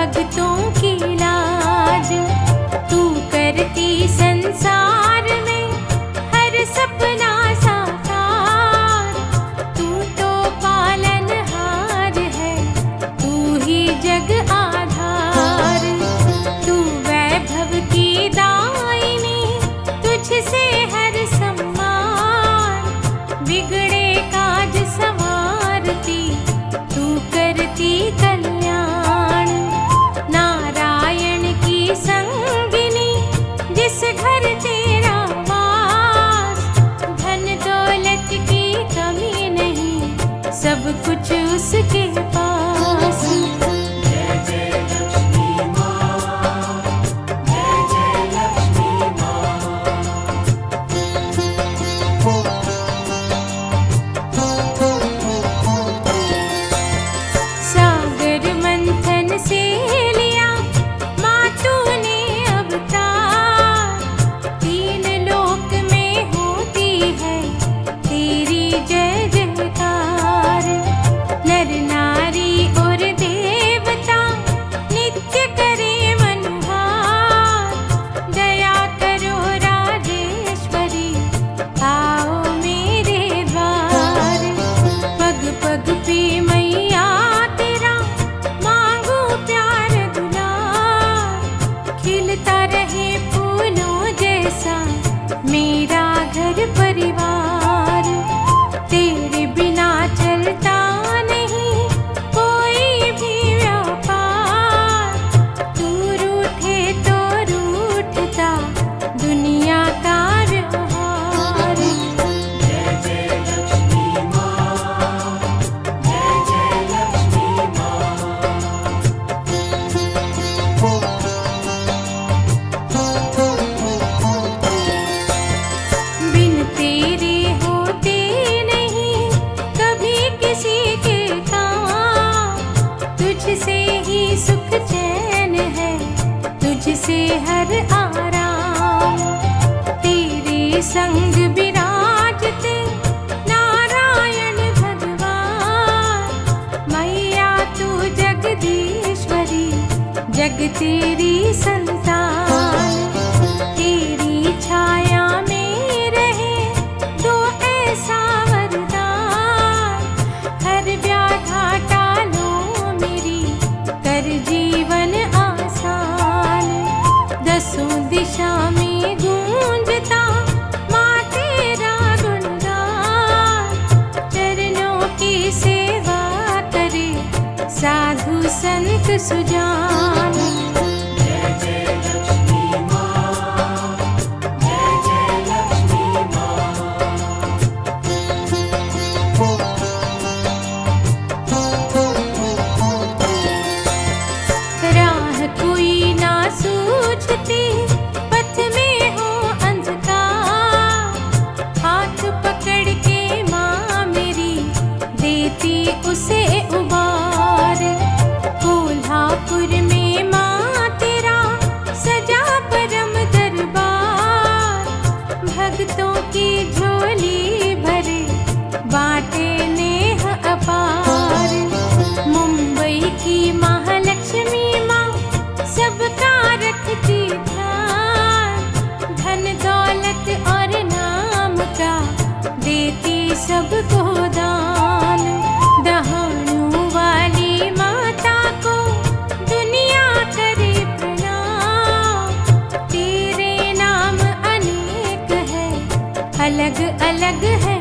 भक्तों की लाज। तू करती संसार में हर सपना साकार। तू तो पालनहार है, तू ही जग आधार। तू वैभव की दायिनी, तुझसे हर सम्मान। बिगड़े काज संवारती, तू करती कल्याण। नारायण की संगिनी, जिस घर तेरा वास। धन दौलत की कमी नहीं, सब कुछ उसके पास। जय जय लक्ष्मी माँ, जय जय लक्ष्मी माँ। सागर मंथन से लिया माँ तूने अवतार। तीन लोक में होती है तेरी जय जयकार। नर नारी और देवता नित्य करे मनुहार। दया करो राजेश्वरी, आओ मेरे द्वार। पग पग पे मैया तेरा मांगू प्यार दुलार। खिलता रहे फूलों जैसा मेरा घर परिवार। तेरे बिना चलता नहीं कोई भी व्यापार। तू रूठे तो रूठता दुनिया का व्यवहार। जय जय लक्ष्मी माँ, जय जय लक्ष्मी बिन तेरे होते नहीं कभी किसी के काम। तुझसे ही सुख चैन है, तुझसे हर आराम। तेरे संग विराजते नारायण भगवान। मैया तू जगदीश्वरी, जग तेरी संतान। तेरी छाया में रहे तो ऐसा वरदान। हर व्याधा टालो मेरी, कर जीवन आसान। दसों दिशा में गूंजता माँ तेरा गुणगान। चरणों की सेवा करे साधु संत सुजान। जय जय लक्ष्मी माँ, जय जय लक्ष्मी माँ। राह कोई ना सूझती, पथ में हो अंधकार। हाथ पकड़ के माँ मेरी देती उसे उबार। कोल्हापुर में माँ तेरा सजा परम दरबार। भक्तों की झोली भरे बाटे नेह अपार। मुंबई की महालक्ष्मी माँ सबका रखती ध्यान। धन दौलत और नाम का देती सबको दान। दहाड़ों वाली माता को दुनिया करे प्रणाम। तेरे नाम अनेक है, अलग अलग है